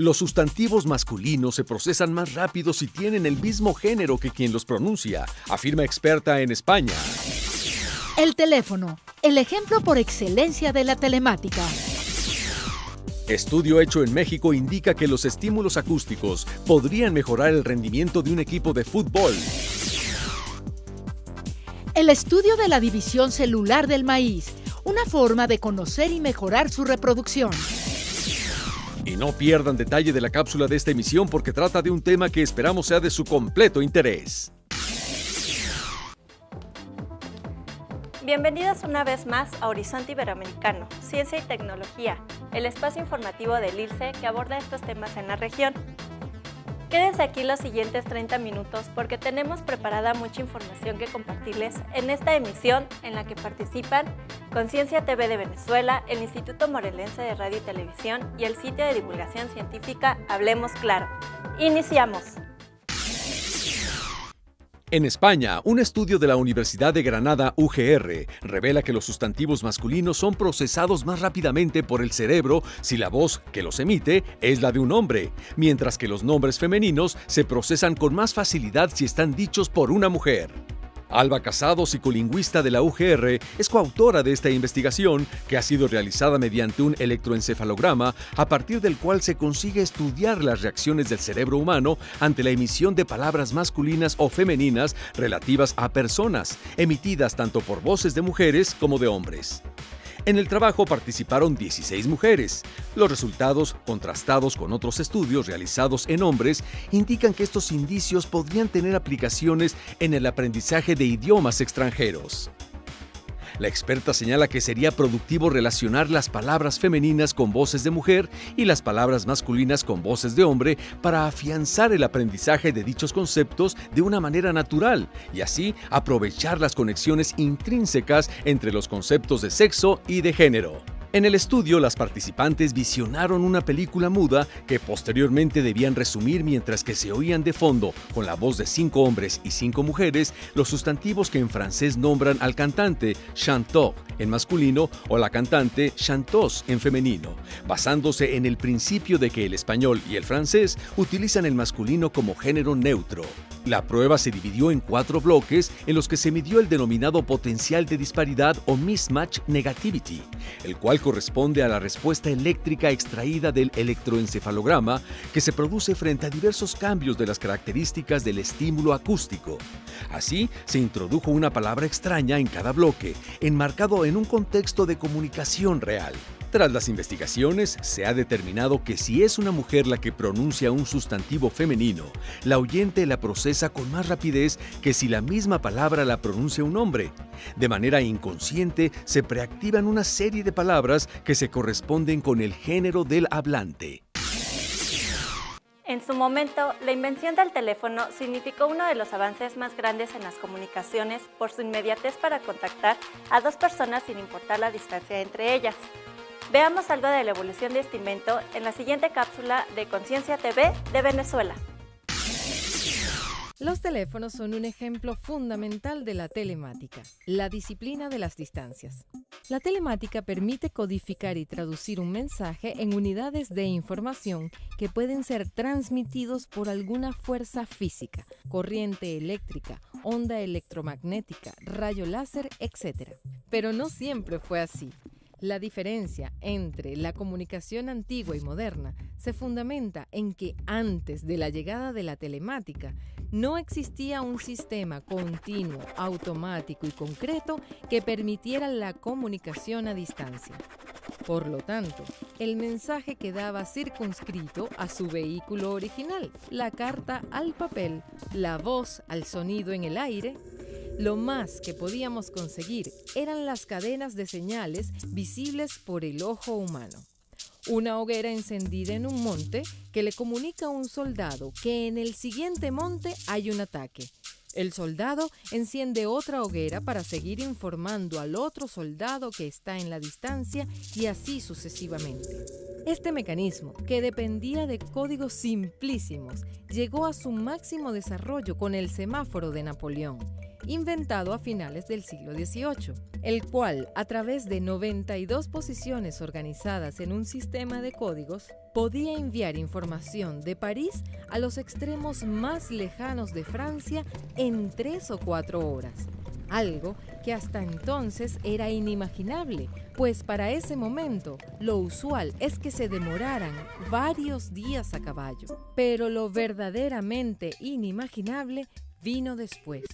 Los sustantivos masculinos se procesan más rápido si tienen el mismo género que quien los pronuncia, afirma experta en España. El teléfono, el ejemplo por excelencia de la telemática. Estudio hecho en México indica que los estímulos acústicos podrían mejorar el rendimiento de un equipo de fútbol. El estudio de la división celular del maíz, una forma de conocer y mejorar su reproducción. Y no pierdan detalle de la cápsula de esta emisión porque trata de un tema que esperamos sea de su completo interés. Bienvenidos una vez más a Horizonte Iberoamericano, Ciencia y Tecnología, el espacio informativo del IRCE que aborda estos temas en la región. Quédense aquí los siguientes 30 minutos porque tenemos preparada mucha información que compartirles en esta emisión en la que participan Conciencia TV de Venezuela, el Instituto Morelense de Radio y Televisión y el sitio de divulgación científica Hablemos Claro. ¡Iniciamos! En España, un estudio de la Universidad de Granada, UGR, revela que los sustantivos masculinos son procesados más rápidamente por el cerebro si la voz que los emite es la de un hombre, mientras que los nombres femeninos se procesan con más facilidad si están dichos por una mujer. Alba Casado, psicolingüista de la UGR, es coautora de esta investigación que ha sido realizada mediante un electroencefalograma a partir del cual se consigue estudiar las reacciones del cerebro humano ante la emisión de palabras masculinas o femeninas relativas a personas, emitidas tanto por voces de mujeres como de hombres. En el trabajo participaron 16 mujeres. Los resultados, contrastados con otros estudios realizados en hombres, indican que estos indicios podrían tener aplicaciones en el aprendizaje de idiomas extranjeros. La experta señala que sería productivo relacionar las palabras femeninas con voces de mujer y las palabras masculinas con voces de hombre para afianzar el aprendizaje de dichos conceptos de una manera natural y así aprovechar las conexiones intrínsecas entre los conceptos de sexo y de género. En el estudio, las participantes visionaron una película muda que posteriormente debían resumir mientras que se oían de fondo, con la voz de 5 hombres y 5 mujeres, los sustantivos que en francés nombran al cantante chanteur en masculino o la cantante chanteuse en femenino, basándose en el principio de que el español y el francés utilizan el masculino como género neutro. La prueba se dividió en 4 bloques en los que se midió el denominado potencial de disparidad o mismatch negativity, el cual corresponde a la respuesta eléctrica extraída del electroencefalograma que se produce frente a diversos cambios de las características del estímulo acústico. Así, se introdujo una palabra extraña en cada bloque, enmarcado en un contexto de comunicación real. Tras las investigaciones, se ha determinado que si es una mujer la que pronuncia un sustantivo femenino, la oyente la procesa con más rapidez que si la misma palabra la pronuncia un hombre. De manera inconsciente, se preactivan una serie de palabras que se corresponden con el género del hablante. En su momento, la invención del teléfono significó uno de los avances más grandes en las comunicaciones por su inmediatez para contactar a 2 personas sin importar la distancia entre ellas. Veamos algo de la evolución de este invento en la siguiente cápsula de Conciencia TV de Venezuela. Los teléfonos son un ejemplo fundamental de la telemática, la disciplina de las distancias. La telemática permite codificar y traducir un mensaje en unidades de información que pueden ser transmitidos por alguna fuerza física, corriente eléctrica, onda electromagnética, rayo láser, etc. Pero no siempre fue así. La diferencia entre la comunicación antigua y moderna se fundamenta en que antes de la llegada de la telemática no existía un sistema continuo, automático y concreto que permitiera la comunicación a distancia. Por lo tanto, el mensaje quedaba circunscrito a su vehículo original, la carta al papel, la voz al sonido en el aire. Lo más que podíamos conseguir eran las cadenas de señales visibles por el ojo humano. Una hoguera encendida en un monte que le comunica a un soldado que en el siguiente monte hay un ataque. El soldado enciende otra hoguera para seguir informando al otro soldado que está en la distancia y así sucesivamente. Este mecanismo, que dependía de códigos simplísimos, llegó a su máximo desarrollo con el semáforo de Napoleón. inventado a finales del siglo XVIII, el cual, a través de 92 posiciones organizadas en un sistema de códigos, podía enviar información de París a los extremos más lejanos de Francia en 3 o 4 horas. Algo que hasta entonces era inimaginable, pues para ese momento lo usual es que se demoraran varios días a caballo. Pero lo verdaderamente inimaginable vino después.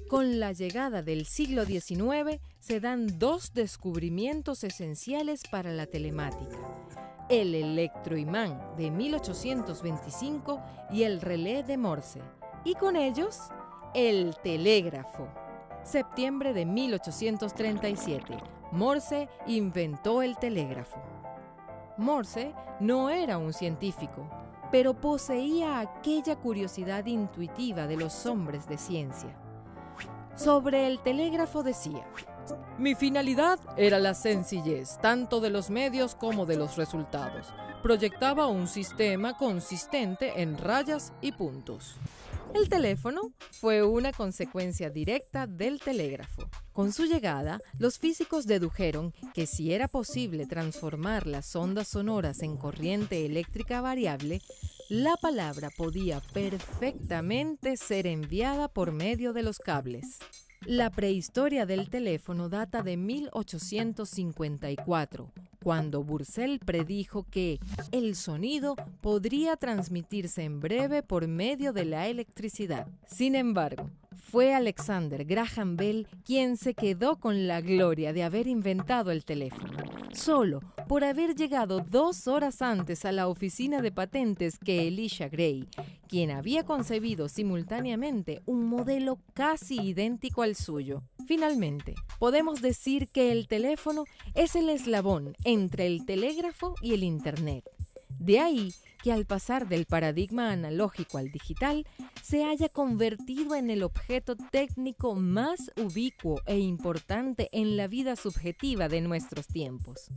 Con la llegada del siglo XIX se dan 2 descubrimientos esenciales para la telemática: el electroimán de 1825 y el relé de Morse, y con ellos el telégrafo. Septiembre de 1837, Morse inventó el telégrafo. Morse no era un científico, pero poseía aquella curiosidad intuitiva de los hombres de ciencia. Sobre el telégrafo decía: mi finalidad era la sencillez, tanto de los medios como de los resultados. Proyectaba un sistema consistente en rayas y puntos. El teléfono fue una consecuencia directa del telégrafo. Con su llegada, los físicos dedujeron que si era posible transformar las ondas sonoras en corriente eléctrica variable, la palabra podía perfectamente ser enviada por medio de los cables. La prehistoria del teléfono data de 1854, cuando Purcell predijo que el sonido podría transmitirse en breve por medio de la electricidad. Sin embargo, fue Alexander Graham Bell quien se quedó con la gloria de haber inventado el teléfono, solo por haber llegado 2 horas antes a la oficina de patentes que Elisha Gray, quien había concebido simultáneamente un modelo casi idéntico al suyo. Finalmente, podemos decir que el teléfono es el eslabón entre el telégrafo y el Internet. De ahí que al pasar del paradigma analógico al digital, se haya convertido en el objeto técnico más ubicuo e importante en la vida subjetiva de nuestros tiempos.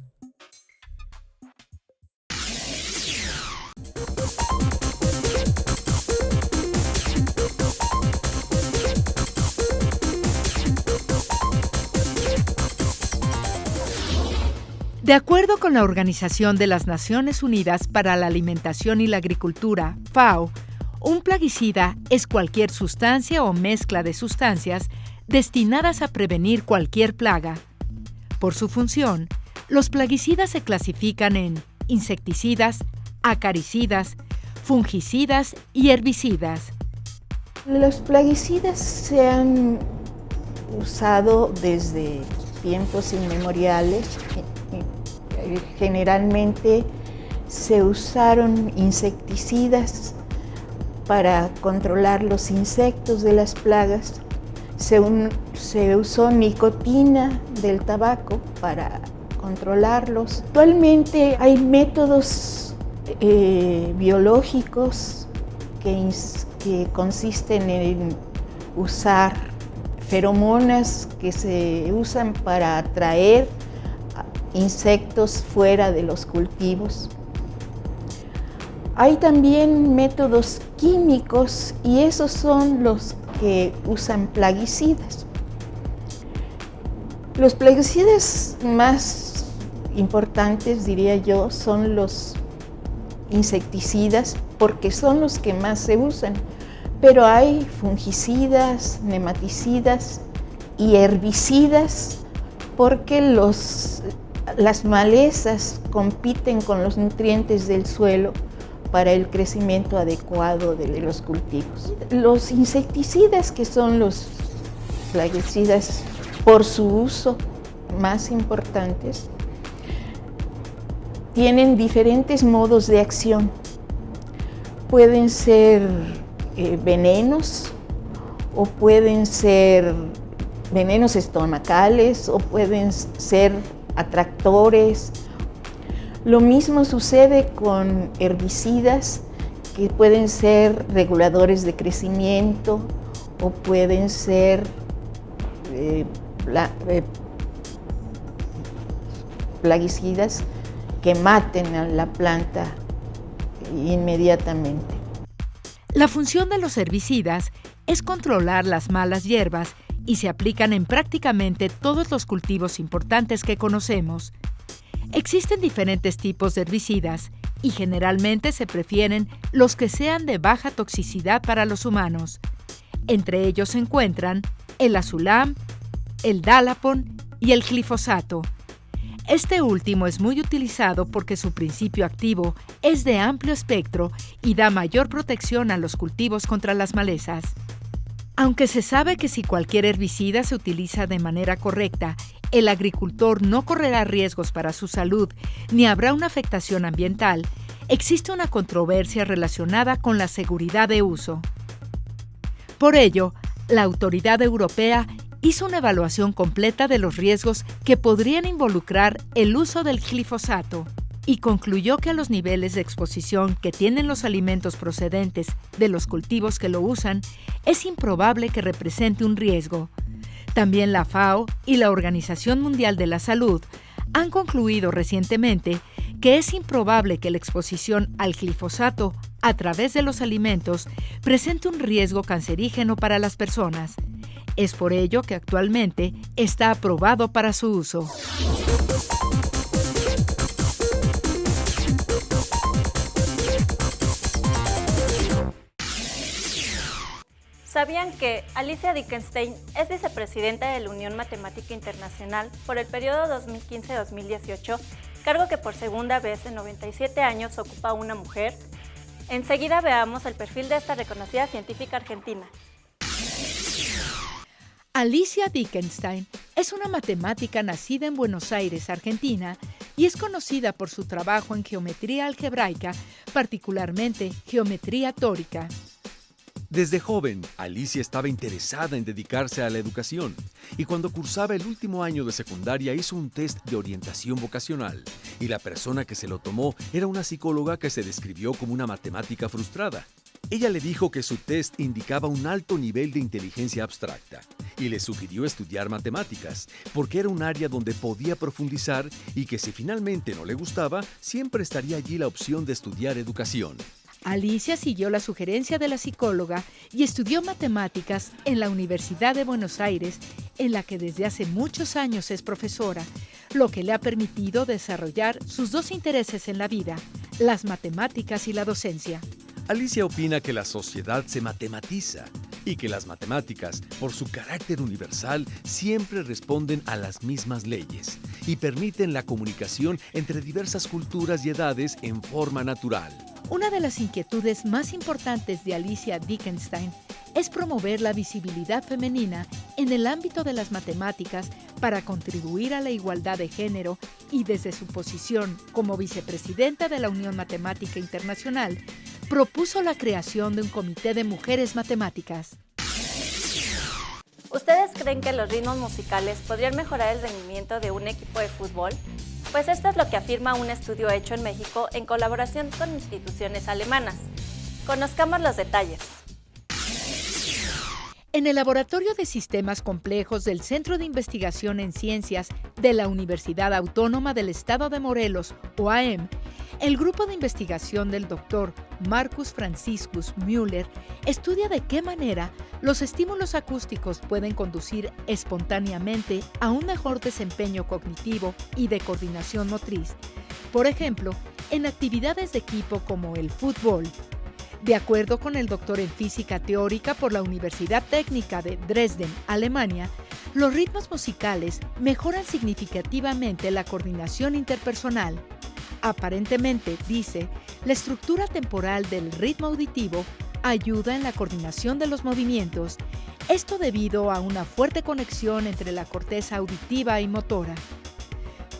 De acuerdo con la Organización de las Naciones Unidas para la Alimentación y la Agricultura, FAO, un plaguicida es cualquier sustancia o mezcla de sustancias destinadas a prevenir cualquier plaga. Por su función, los plaguicidas se clasifican en insecticidas, acaricidas, fungicidas y herbicidas. Los plaguicidas se han usado desde tiempos inmemoriales. Generalmente se usaron insecticidas para controlar los insectos de las plagas. Se usó nicotina del tabaco para controlarlos. Actualmente hay métodos biológicos que consisten en usar feromonas que se usan para atraer insectos fuera de los cultivos. Hay también métodos químicos y esos son los que usan plaguicidas. Los plaguicidas más importantes, diría yo, son los insecticidas porque son los que más se usan, pero hay fungicidas, nematicidas y herbicidas porque las malezas compiten con los nutrientes del suelo para el crecimiento adecuado de los cultivos. Los insecticidas, que son los plaguicidas por su uso más importantes, tienen diferentes modos de acción. Pueden ser venenos o pueden ser venenos estomacales o pueden ser atractores. Lo mismo sucede con herbicidas que pueden ser reguladores de crecimiento o pueden ser plaguicidas que maten a la planta inmediatamente. La función de los herbicidas es controlar las malas hierbas y se aplican en prácticamente todos los cultivos importantes que conocemos. Existen diferentes tipos de herbicidas y generalmente se prefieren los que sean de baja toxicidad para los humanos. Entre ellos se encuentran el azulam, el dalapon y el glifosato. Este último es muy utilizado porque su principio activo es de amplio espectro y da mayor protección a los cultivos contra las malezas. Aunque se sabe que si cualquier herbicida se utiliza de manera correcta, el agricultor no correrá riesgos para su salud ni habrá una afectación ambiental, existe una controversia relacionada con la seguridad de uso. Por ello, la autoridad europea hizo una evaluación completa de los riesgos que podrían involucrar el uso del glifosato y concluyó que a los niveles de exposición que tienen los alimentos procedentes de los cultivos que lo usan, es improbable que represente un riesgo. También la FAO y la Organización Mundial de la Salud han concluido recientemente que es improbable que la exposición al glifosato a través de los alimentos presente un riesgo cancerígeno para las personas. Es por ello que actualmente está aprobado para su uso. ¿Sabían que Alicia Dickenstein es vicepresidenta de la Unión Matemática Internacional por el periodo 2015-2018, cargo que por segunda vez en 97 años ocupa una mujer? Enseguida veamos el perfil de esta reconocida científica argentina. Alicia Dickenstein es una matemática nacida en Buenos Aires, Argentina, y es conocida por su trabajo en geometría algebraica, particularmente geometría tórica. Desde joven, Alicia estaba interesada en dedicarse a la educación y cuando cursaba el último año de secundaria hizo un test de orientación vocacional y la persona que se lo tomó era una psicóloga que se describió como una matemática frustrada. Ella le dijo que su test indicaba un alto nivel de inteligencia abstracta y le sugirió estudiar matemáticas porque era un área donde podía profundizar y que si finalmente no le gustaba, siempre estaría allí la opción de estudiar educación. Alicia siguió la sugerencia de la psicóloga y estudió matemáticas en la Universidad de Buenos Aires, en la que desde hace muchos años es profesora, lo que le ha permitido desarrollar sus dos intereses en la vida, las matemáticas y la docencia. Alicia opina que la sociedad se matematiza y que las matemáticas, por su carácter universal, siempre responden a las mismas leyes y permiten la comunicación entre diversas culturas y edades en forma natural. Una de las inquietudes más importantes de Alicia Dickenstein es promover la visibilidad femenina en el ámbito de las matemáticas para contribuir a la igualdad de género y desde su posición como vicepresidenta de la Unión Matemática Internacional, propuso la creación de un comité de mujeres matemáticas. ¿Ustedes creen que los ritmos musicales podrían mejorar el rendimiento de un equipo de fútbol? Pues esto es lo que afirma un estudio hecho en México en colaboración con instituciones alemanas. Conozcamos los detalles. En el Laboratorio de Sistemas Complejos del Centro de Investigación en Ciencias de la Universidad Autónoma del Estado de Morelos, UAM, el grupo de investigación del Dr. Marcus Franciscus Müller estudia de qué manera los estímulos acústicos pueden conducir espontáneamente a un mejor desempeño cognitivo y de coordinación motriz, por ejemplo, en actividades de equipo como el fútbol. De acuerdo con el doctor en física teórica por la Universidad Técnica de Dresden, Alemania, los ritmos musicales mejoran significativamente la coordinación interpersonal. Aparentemente, dice, la estructura temporal del ritmo auditivo ayuda en la coordinación de los movimientos, esto debido a una fuerte conexión entre la corteza auditiva y motora.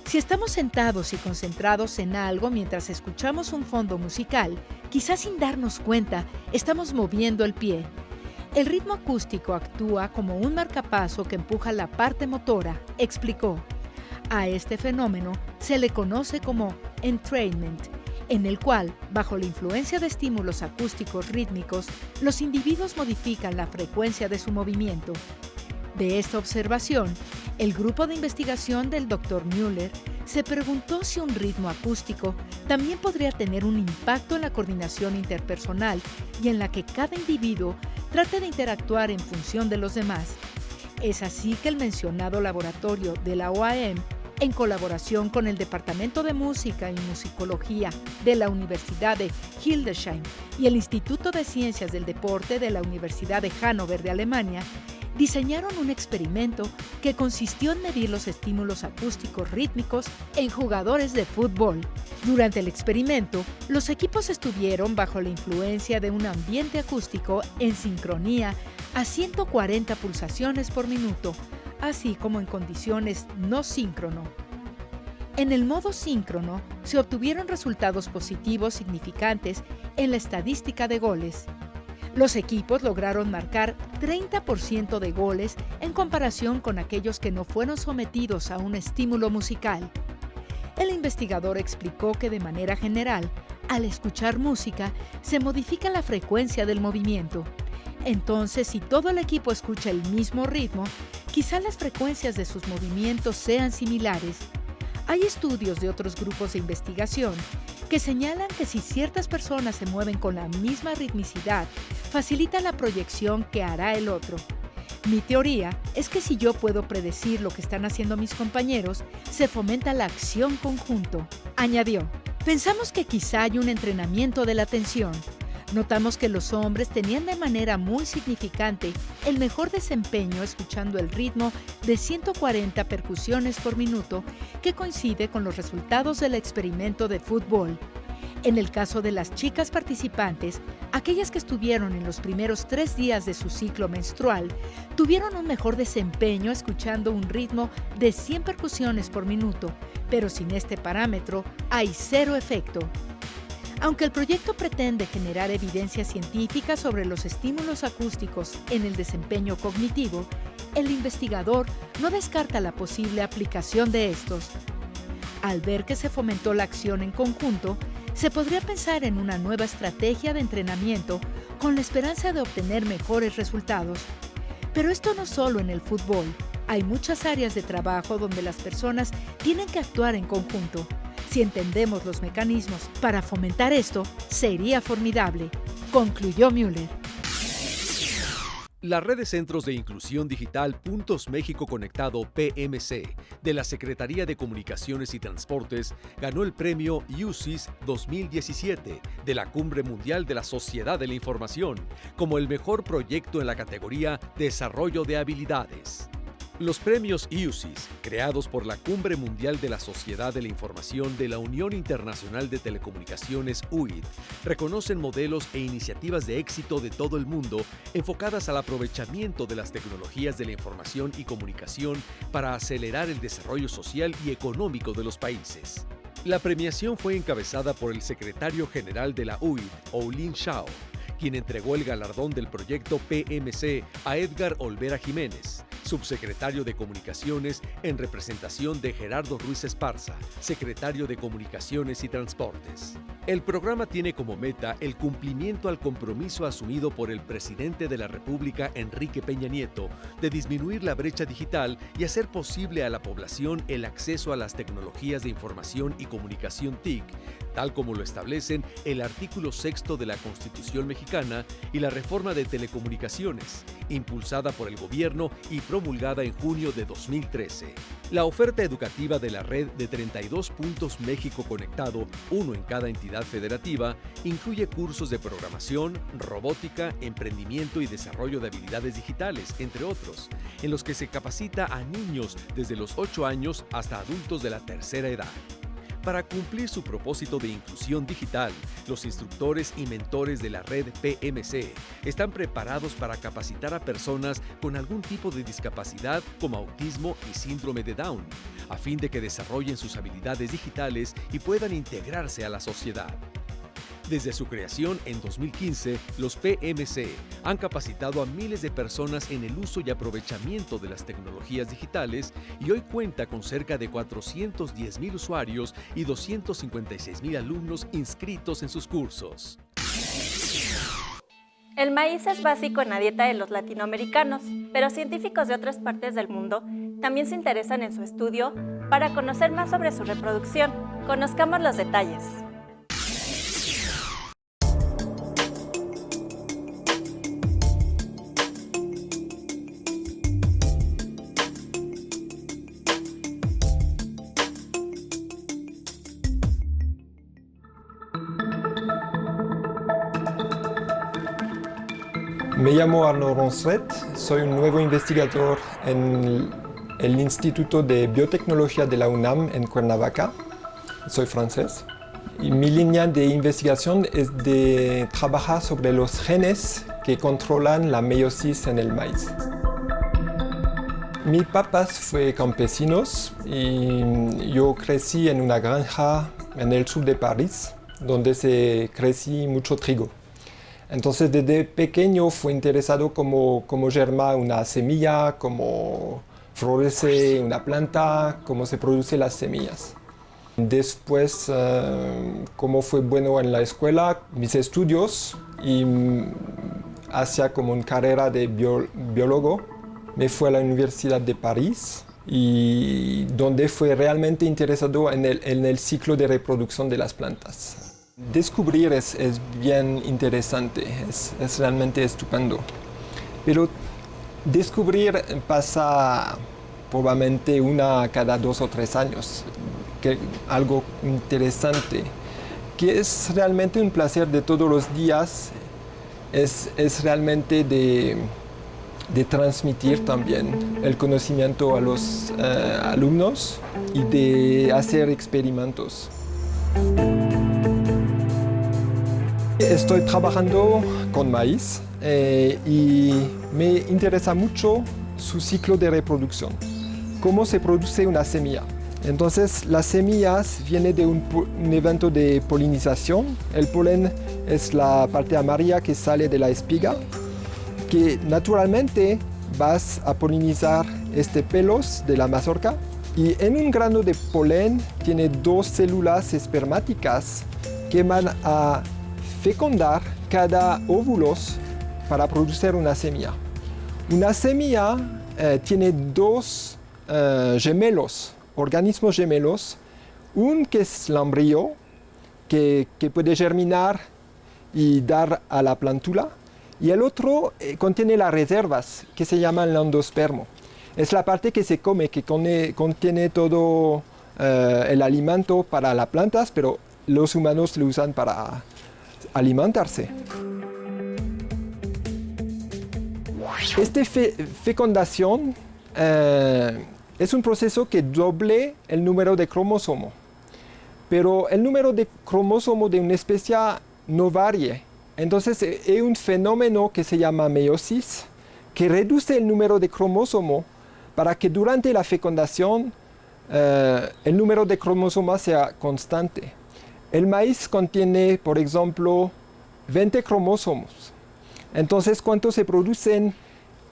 Si estamos sentados y concentrados en algo mientras escuchamos un fondo musical, quizás sin darnos cuenta, estamos moviendo el pie. El ritmo acústico actúa como un marcapaso que empuja la parte motora, explicó. A este fenómeno se le conoce como entrainment, en el cual, bajo la influencia de estímulos acústicos rítmicos, los individuos modifican la frecuencia de su movimiento. De esta observación, el grupo de investigación del Dr. Müller se preguntó si un ritmo acústico también podría tener un impacto en la coordinación interpersonal y en la que cada individuo trate de interactuar en función de los demás. Es así que el mencionado laboratorio de la OAM, en colaboración con el Departamento de Música y Musicología de la Universidad de Hildesheim y el Instituto de Ciencias del Deporte de la Universidad de Hannover de Alemania, diseñaron un experimento que consistió en medir los estímulos acústicos rítmicos en jugadores de fútbol. Durante el experimento, los equipos estuvieron bajo la influencia de un ambiente acústico en sincronía a 140 pulsaciones por minuto, así como en condiciones no síncrono. En el modo síncrono, se obtuvieron resultados positivos significantes en la estadística de goles. Los equipos lograron marcar 30% de goles en comparación con aquellos que no fueron sometidos a un estímulo musical. El investigador explicó que de manera general, al escuchar música, se modifica la frecuencia del movimiento. Entonces, si todo el equipo escucha el mismo ritmo, quizá las frecuencias de sus movimientos sean similares. Hay estudios de otros grupos de investigación que señalan que si ciertas personas se mueven con la misma ritmicidad, facilita la proyección que hará el otro. Mi teoría es que si yo puedo predecir lo que están haciendo mis compañeros, se fomenta la acción conjunto, añadió. Pensamos que quizá hay un entrenamiento de la atención. Notamos que los hombres tenían de manera muy significante el mejor desempeño escuchando el ritmo de 140 percusiones por minuto, que coincide con los resultados del experimento de fútbol. En el caso de las chicas participantes, aquellas que estuvieron en los primeros 3 días de su ciclo menstrual, tuvieron un mejor desempeño escuchando un ritmo de 100 percusiones por minuto, pero sin este parámetro hay 0 efecto. Aunque el proyecto pretende generar evidencia científica sobre los estímulos acústicos en el desempeño cognitivo, el investigador no descarta la posible aplicación de estos. Al ver que se fomentó la acción en conjunto, se podría pensar en una nueva estrategia de entrenamiento con la esperanza de obtener mejores resultados. Pero esto no solo en el fútbol. Hay muchas áreas de trabajo donde las personas tienen que actuar en conjunto. Si entendemos los mecanismos para fomentar esto, sería formidable, concluyó Müller. La Red de Centros de Inclusión Digital Puntos México Conectado PMC de la Secretaría de Comunicaciones y Transportes ganó el premio UCIS 2017 de la Cumbre Mundial de la Sociedad de la Información como el mejor proyecto en la categoría Desarrollo de Habilidades. Los premios UCIS, creados por la Cumbre Mundial de la Sociedad de la Información de la Unión Internacional de Telecomunicaciones UIT, reconocen modelos e iniciativas de éxito de todo el mundo enfocadas al aprovechamiento de las tecnologías de la información y comunicación para acelerar el desarrollo social y económico de los países. La premiación fue encabezada por el secretario general de la UIT, Olin Shao, quien entregó el galardón del proyecto PMC a Edgar Olvera Jiménez, subsecretario de Comunicaciones en representación de Gerardo Ruiz Esparza, secretario de Comunicaciones y Transportes. El programa tiene como meta el cumplimiento al compromiso asumido por el presidente de la República, Enrique Peña Nieto, de disminuir la brecha digital y hacer posible a la población el acceso a las tecnologías de información y comunicación TIC, tal como lo establecen el artículo 6 de la Constitución mexicana y la reforma de telecomunicaciones, impulsada por el gobierno y promulgada en junio de 2013. La oferta educativa de la red de 32 puntos México Conectado, uno en cada entidad federativa, incluye cursos de programación, robótica, emprendimiento y desarrollo de habilidades digitales, entre otros, en los que se capacita a niños desde los 8 años hasta adultos de la tercera edad. Para cumplir su propósito de inclusión digital, los instructores y mentores de la red PMC están preparados para capacitar a personas con algún tipo de discapacidad como autismo y síndrome de Down, a fin de que desarrollen sus habilidades digitales y puedan integrarse a la sociedad. Desde su creación en 2015, los PMC han capacitado a miles de personas en el uso y aprovechamiento de las tecnologías digitales y hoy cuenta con cerca de 410,000 usuarios y 256,000 alumnos inscritos en sus cursos. El maíz es básico en la dieta de los latinoamericanos, pero científicos de otras partes del mundo también se interesan en su estudio para conocer más sobre su reproducción. Conozcamos los detalles. Me llamo Arnaud Ronstret, soy un nuevo investigador en el Instituto de Biotecnología de la UNAM en Cuernavaca. Soy francés. Y mi línea de investigación es de trabajar sobre los genes que controlan la meiosis en el maíz. Mis papás fueron campesinos y yo crecí en una granja en el sur de París, donde se crecí mucho trigo. Entonces desde pequeño fui interesado cómo germa una semilla, cómo florece una planta, cómo se producen las semillas. Después, como fue bueno en la escuela, mis estudios y hacía como una carrera de biólogo, me fui a la Universidad de París y donde fui realmente interesado en el ciclo de reproducción de las plantas. Descubrir es bien interesante, es realmente estupendo, pero descubrir pasa probablemente una cada 2 o 3 años, que algo interesante, que es realmente un placer de todos los días, es realmente de transmitir también el conocimiento a los alumnos y de hacer experimentos. Estoy trabajando con maíz y me interesa mucho su ciclo de reproducción, cómo se produce una semilla. Entonces, las semillas vienen de un evento de polinización. El polen es la parte amarilla que sale de la espiga, que naturalmente vas a polinizar pelos de la mazorca. Y en un grano de polen tiene 2 células espermáticas que van a fecundar cada óvulos para producir una semilla. Una semilla tiene 2 gemelos, organismos gemelos, un que es el embrión, que puede germinar y dar a la plántula, y el otro contiene las reservas, que se llaman el endospermo. Es la parte que se come, que contiene todo el alimento para las plantas, pero los humanos lo usan para alimentarse. Esta fecundación es un proceso que doble el número de cromosomos, pero el número de cromosomos de una especie no varía. Entonces es un fenómeno que se llama meiosis, que reduce el número de cromosomos para que durante la fecundación el número de cromosomas sea constante. El maíz contiene, por ejemplo, 20 cromosomos. Entonces, cuando se producen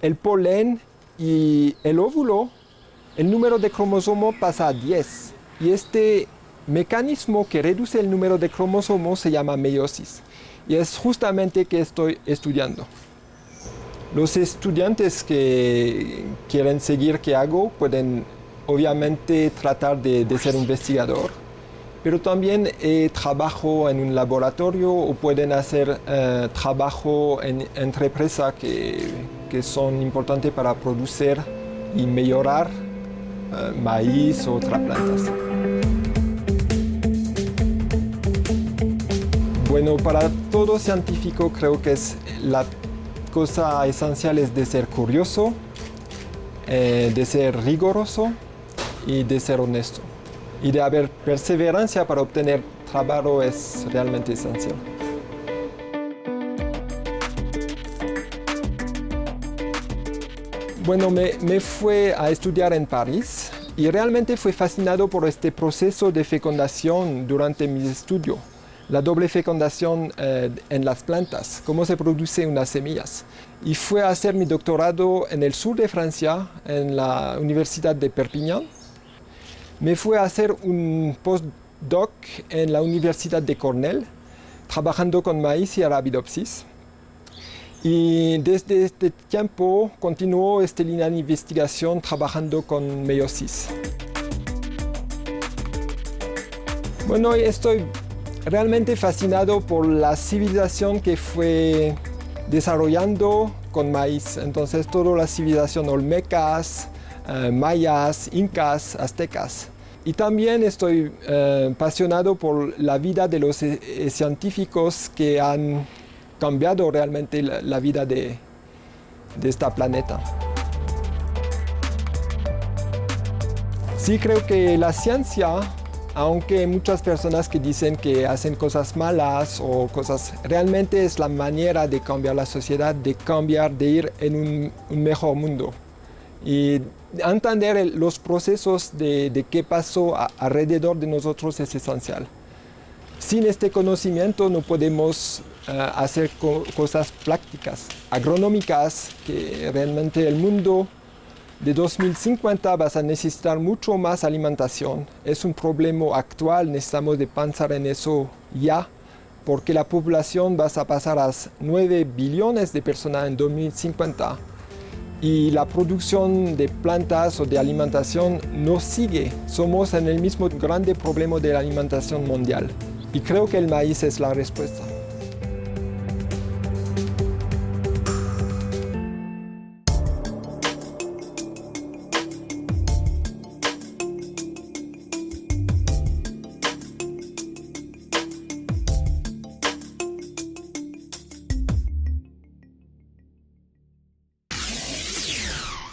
el polen y el óvulo, el número de cromosomos pasa a 10. Y este mecanismo que reduce el número de cromosomos se llama meiosis. Y es justamente que estoy estudiando. Los estudiantes que quieren seguir qué hago pueden obviamente tratar de ser investigador, pero también trabajo en un laboratorio o pueden hacer trabajo en empresas que son importantes para producir y mejorar maíz o otras plantas. Bueno, para todo científico creo que es la cosa esencial es de ser curioso, de ser riguroso y de ser honesto. Y de haber perseverancia para obtener trabajo es realmente esencial. Bueno, me fui a estudiar en París y realmente fui fascinado por este proceso de fecundación durante mi estudio. La doble fecundación en las plantas, cómo se producen unas semillas. Y fui a hacer mi doctorado en el sur de Francia, en la Universidad de Perpignan. Me fui a hacer un postdoc en la Universidad de Cornell, trabajando con maíz y Arabidopsis. Y desde este tiempo continuó esta línea de investigación trabajando con meiosis. Bueno, estoy realmente fascinado por la civilización que fue desarrollando con maíz. Entonces, toda la civilización olmecas, mayas, incas, aztecas. Y también estoy apasionado por la vida de los científicos que han cambiado realmente la vida de este planeta. Sí creo que la ciencia, aunque hay muchas personas que dicen que hacen cosas malas o cosas, realmente es la manera de cambiar la sociedad, de cambiar, de ir en un mejor mundo. Y entender los procesos de qué pasó alrededor de nosotros es esencial. Sin este conocimiento no podemos hacer cosas prácticas, agronómicas, que realmente el mundo de 2050 vas a necesitar mucho más alimentación. Es un problema actual, necesitamos de pensar en eso ya, porque la población va a pasar a 9 billones de personas en 2050 y la producción de plantas o de alimentación no sigue. Somos en el mismo grande problema de la alimentación mundial y creo que el maíz es la respuesta.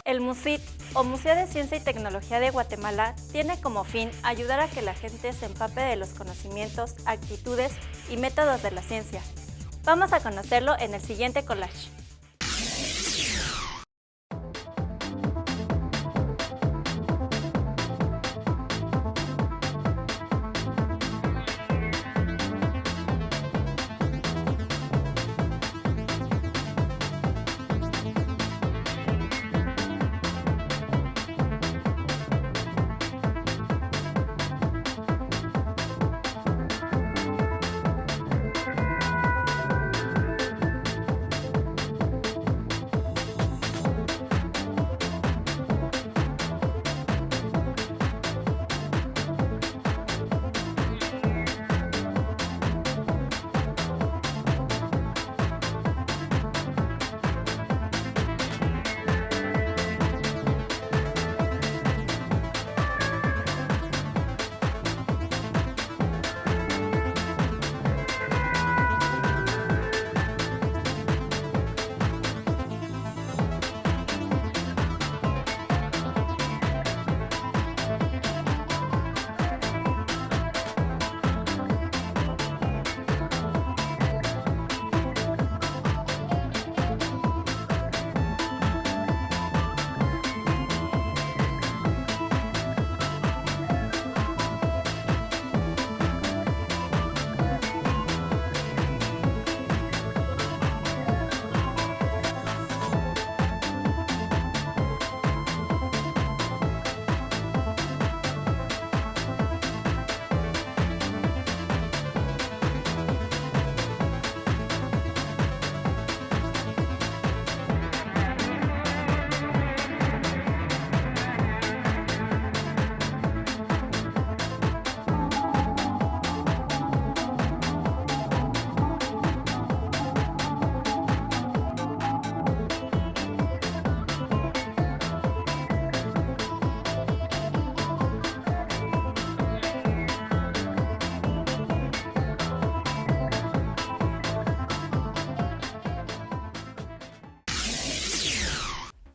El MUCIT, o Museo de Ciencia y Tecnología de Guatemala, tiene como fin ayudar a que la gente se empape de los conocimientos, actitudes y métodos de la ciencia. Vamos a conocerlo en el siguiente collage.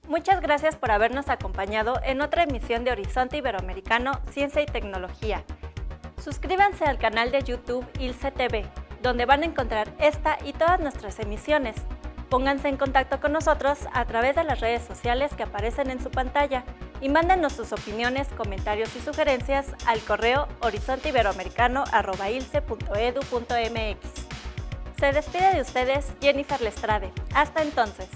Muchas gracias por habernos acompañado en otra emisión de Horizonte Iberoamericano Ciencia y Tecnología. Suscríbanse al canal de YouTube ILCE TV, donde van a encontrar esta y todas nuestras emisiones. Pónganse en contacto con nosotros a través de las redes sociales que aparecen en su pantalla y mándenos sus opiniones, comentarios y sugerencias al correo horizonteiberoamericano@ilce.edu.mx. Se despide de ustedes Jennifer Lestrade. Hasta entonces.